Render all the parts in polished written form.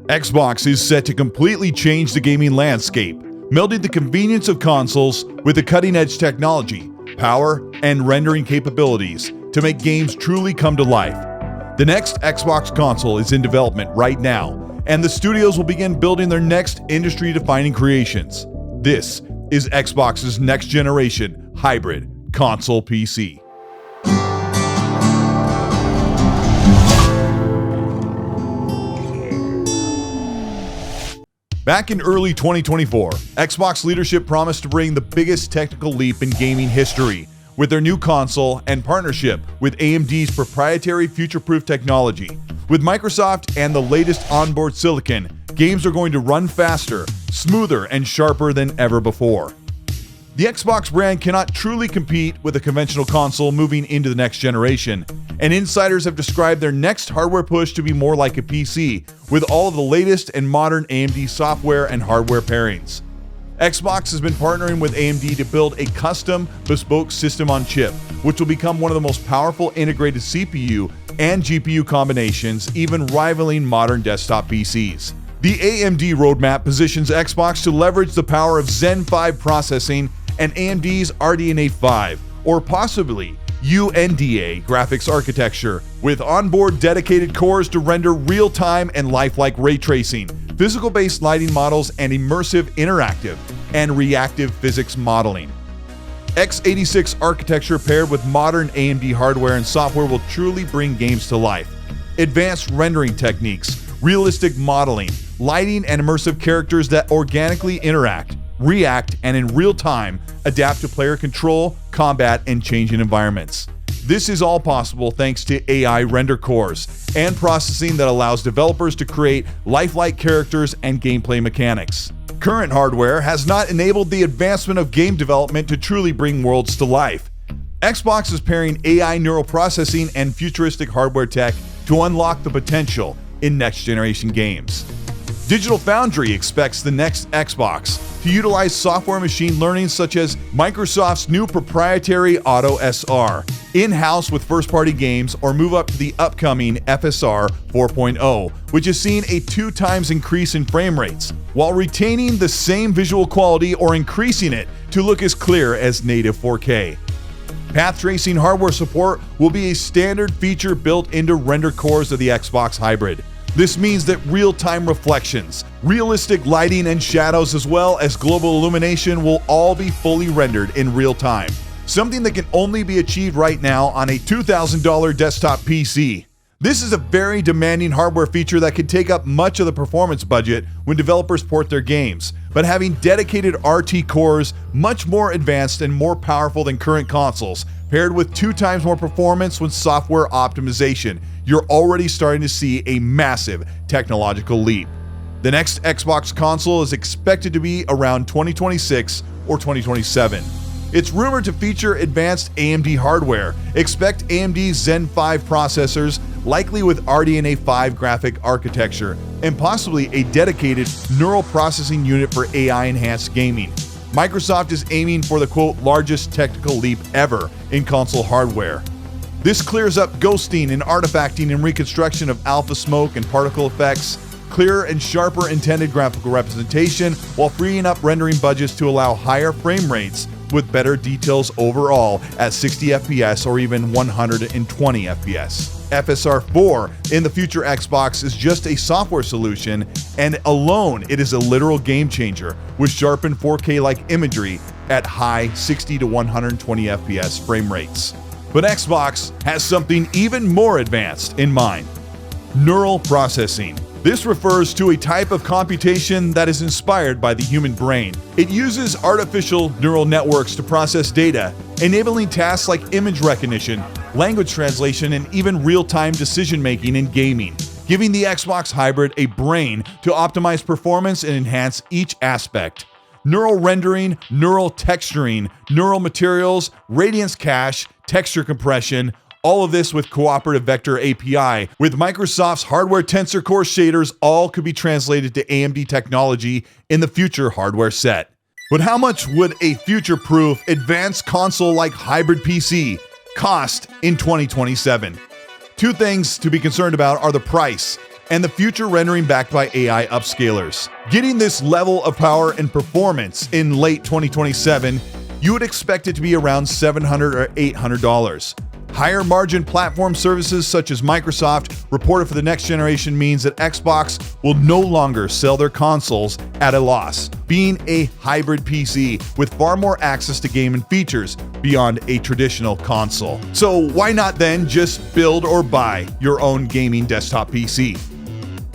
Xbox is set to completely change the gaming landscape, melding the convenience of consoles with the cutting-edge technology, power, and rendering capabilities to make games truly come to life. The next Xbox console is in development right now, and the studios will begin building their next industry-defining creations. This is Xbox's next-generation hybrid console PC. Back in early 2024, Xbox leadership promised to bring the biggest technical leap in gaming history with their new console and partnership with AMD's proprietary future-proof technology. With Microsoft and the latest onboard silicon, games are going to run faster, smoother, and sharper than ever before. The Xbox brand cannot truly compete with a conventional console moving into the next generation, and insiders have described their next hardware push to be more like a PC, with all of the latest and modern AMD software and hardware pairings. Xbox has been partnering with AMD to build a custom, bespoke system on chip, which will become one of the most powerful integrated CPU and GPU combinations, even rivaling modern desktop PCs. The AMD roadmap positions Xbox to leverage the power of Zen 5 processing and AMD's RDNA 5, or possibly UNDA graphics architecture, with onboard dedicated cores to render real-time and lifelike ray tracing, physical-based lighting models, and immersive interactive and reactive physics modeling. x86 architecture paired with modern AMD hardware and software will truly bring games to life. Advanced rendering techniques, realistic modeling, lighting, and immersive characters that organically interact, react, and in real time adapt to player control, combat, and changing environments. This is all possible thanks to AI render cores and processing that allows developers to create lifelike characters and gameplay mechanics. Current hardware has not enabled the advancement of game development to truly bring worlds to life. Xbox is pairing AI neural processing and futuristic hardware tech to unlock the potential in next-generation games. Digital Foundry expects the next Xbox to utilize software machine learning such as Microsoft's new proprietary Auto SR, in-house with first-party games, or move up to the upcoming FSR 4.0, which has seen a 2 times increase in frame rates, while retaining the same visual quality or increasing it to look as clear as native 4K. Path tracing hardware support will be a standard feature built into render cores of the Xbox Hybrid. This means that real-time reflections, realistic lighting and shadows, as well as global illumination will all be fully rendered in real time, something that can only be achieved right now on a $2,000 desktop PC. This is a very demanding hardware feature that can take up much of the performance budget when developers port their games, but having dedicated RT cores, much more advanced and more powerful than current consoles, paired with 2 times more performance with software optimization, you're already starting to see a massive technological leap. The next Xbox console is expected to be around 2026 or 2027. It's rumored to feature advanced AMD hardware. Expect AMD's Zen 5 processors, likely with RDNA 5 graphic architecture, and possibly a dedicated neural processing unit for AI-enhanced gaming. Microsoft is aiming for the quote largest technical leap ever in console hardware. This clears up ghosting and artifacting and reconstruction of alpha smoke and particle effects, clearer and sharper intended graphical representation, while freeing up rendering budgets to allow higher frame rates with better details overall at 60 FPS or even 120 FPS. FSR 4 in the future Xbox is just a software solution, and alone it is a literal game changer with sharpened 4K-like imagery at high 60 to 120 FPS frame rates. But Xbox has something even more advanced in mind: neural processing. This refers to a type of computation that is inspired by the human brain. It uses artificial neural networks to process data, enabling tasks like image recognition, language translation, and even real-time decision-making in gaming, giving the Xbox Hybrid a brain to optimize performance and enhance each aspect. Neural rendering, neural texturing, neural materials, radiance cache, texture compression, all of this with Cooperative Vector API. With Microsoft's hardware Tensor Core shaders, all could be translated to AMD technology in the future hardware set. But how much would a future-proof, advanced console-like hybrid PC cost in 2027? Two things to be concerned about are the price and the future rendering backed by AI upscalers. Getting this level of power and performance in late 2027, you would expect it to be around $700 or $800. Higher margin platform services such as Microsoft reported for the next generation means that Xbox will no longer sell their consoles at a loss, being a hybrid PC with far more access to gaming features beyond a traditional console. So why not then just build or buy your own gaming desktop PC?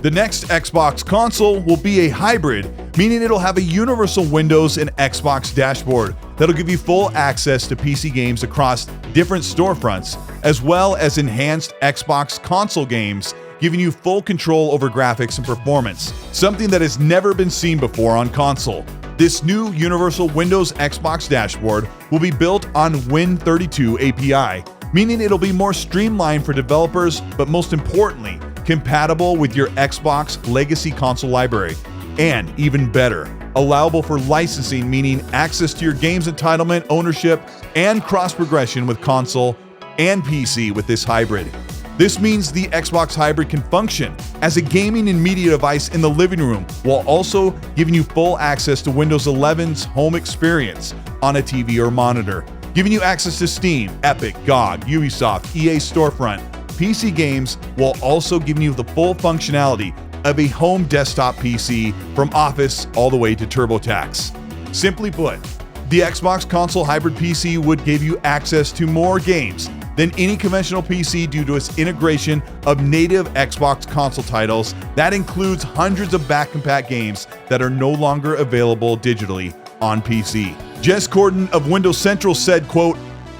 The next Xbox console will be a hybrid, meaning it'll have a universal Windows and Xbox dashboard that'll give you full access to PC games across different storefronts, as well as enhanced Xbox console games, giving you full control over graphics and performance, something that has never been seen before on console. This new universal Windows Xbox dashboard will be built on Win32 API, meaning it'll be more streamlined for developers, but most importantly, compatible with your Xbox legacy console library, and even better, allowable for licensing, meaning access to your games entitlement, ownership, and cross-progression with console and PC with this hybrid. This means the Xbox Hybrid can function as a gaming and media device in the living room, while also giving you full access to Windows 11's home experience on a TV or monitor, giving you access to Steam, Epic, GOG, Ubisoft, EA Storefront, PC games, while also giving you the full functionality of a home desktop PC from Office all the way to TurboTax. Simply put, the Xbox console hybrid PC would give you access to more games than any conventional PC due to its integration of native Xbox console titles. That includes hundreds of back-compat games that are no longer available digitally on PC. Jez Corden of Windows Central said, quote,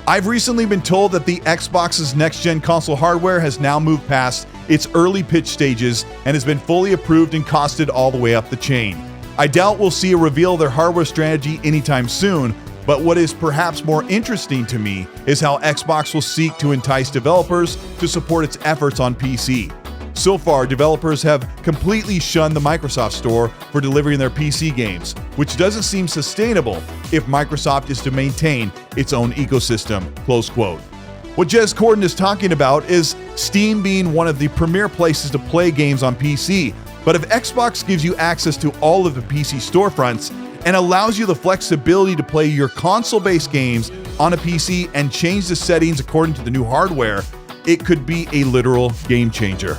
"I've recently been told that the Xbox's next-gen console hardware has now moved past its early pitch stages and has been fully approved and costed all the way up the chain. I doubt we'll see a reveal of their hardware strategy anytime soon, but what is perhaps more interesting to me is how Xbox will seek to entice developers to support its efforts on PC. So far, developers have completely shunned the Microsoft Store for delivering their PC games, which doesn't seem sustainable if Microsoft is to maintain its own ecosystem," close quote. What Jez Corden is talking about is Steam being one of the premier places to play games on PC, but if Xbox gives you access to all of the PC storefronts and allows you the flexibility to play your console-based games on a PC and change the settings according to the new hardware, it could be a literal game changer.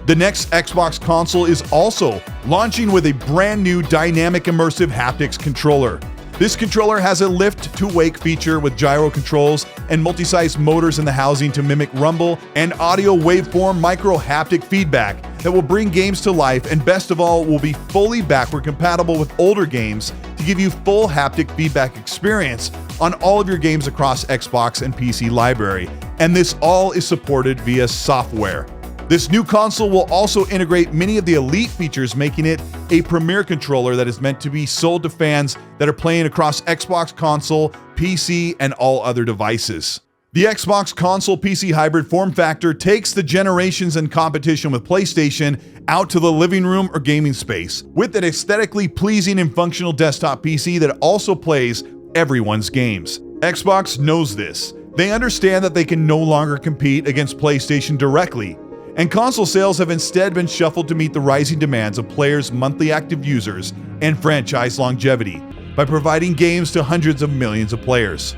The next Xbox console is also launching with a brand new dynamic immersive haptics controller. This controller has a lift-to-wake feature with gyro controls and multi-size motors in the housing to mimic rumble and audio waveform micro haptic feedback that will bring games to life, and best of all, will be fully backward compatible with older games to give you full haptic feedback experience on all of your games across Xbox and PC library. And this all is supported via software. This new console will also integrate many of the elite features, making it a premier controller that is meant to be sold to fans that are playing across Xbox console, PC, and all other devices. The Xbox console PC hybrid form factor takes the generations in competition with PlayStation out to the living room or gaming space, with an aesthetically pleasing and functional desktop PC that also plays everyone's games. Xbox knows this. They understand that they can no longer compete against PlayStation directly, and console sales have instead been shuffled to meet the rising demands of players' monthly active users and franchise longevity by providing games to hundreds of millions of players.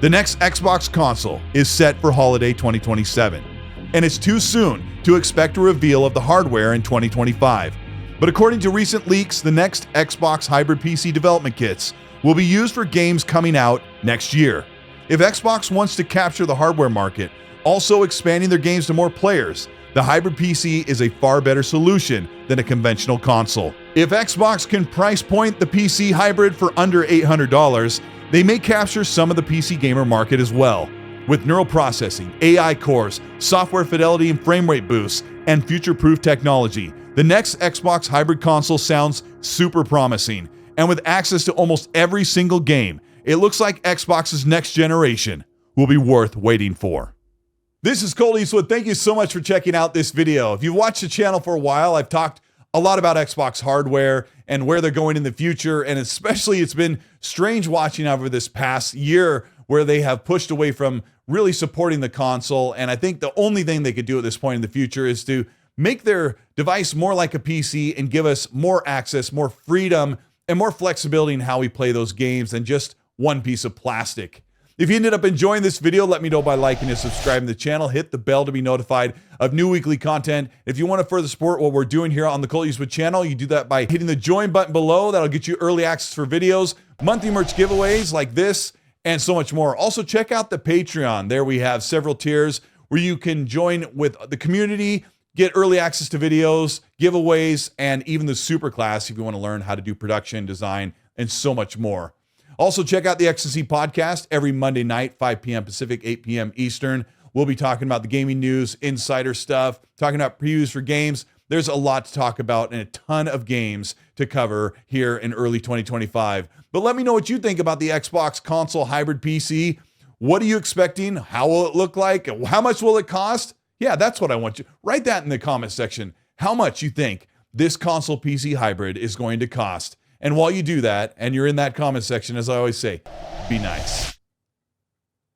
The next Xbox console is set for holiday 2027, and it's too soon to expect a reveal of the hardware in 2025. But according to recent leaks, the next Xbox hybrid PC development kits will be used for games coming out next year. If Xbox wants to capture the hardware market, also expanding their games to more players, the hybrid PC is a far better solution than a conventional console. If Xbox can price point the PC hybrid for under $800, they may capture some of the PC gamer market as well. With neural processing, AI cores, software fidelity and frame rate boosts, and future-proof technology, the next Xbox hybrid console sounds super promising. And with access to almost every single game, it looks like Xbox's next generation will be worth waiting for. This is Colteastwood. Thank you so much for checking out this video. If you've watched the channel for a while, I've talked a lot about Xbox hardware and where they're going in the future, and especially it's been strange watching over this past year where they have pushed away from really supporting the console, and I think the only thing they could do at this point in the future is to make their device more like a PC and give us more access, more freedom, and more flexibility in how we play those games than just one piece of plastic. If you ended up enjoying this video, let me know by liking and subscribing to the channel. Hit the bell to be notified of new weekly content. If you want to further support what we're doing here on the Colteastwood channel, you do that by hitting the join button below. That'll get you early access for videos, monthly merch giveaways like this, and so much more. Also, check out the Patreon. There we have several tiers where you can join with the community, get early access to videos, giveaways, and even the super class if you want to learn how to do production, design, and so much more. Also, check out the XNC podcast every Monday night, 5 p.m. Pacific, 8 p.m. Eastern. We'll be talking about the gaming news, insider stuff, talking about previews for games. There's a lot to talk about and a ton of games to cover here in early 2025. But let me know what you think about the Xbox console hybrid PC. What are you expecting? How will it look like? How much will it cost? Yeah, that's what I want you. Write that in the comment section. How much you think this console PC hybrid is going to cost. And while you do that, and you're in that comment section, as I always say, be nice.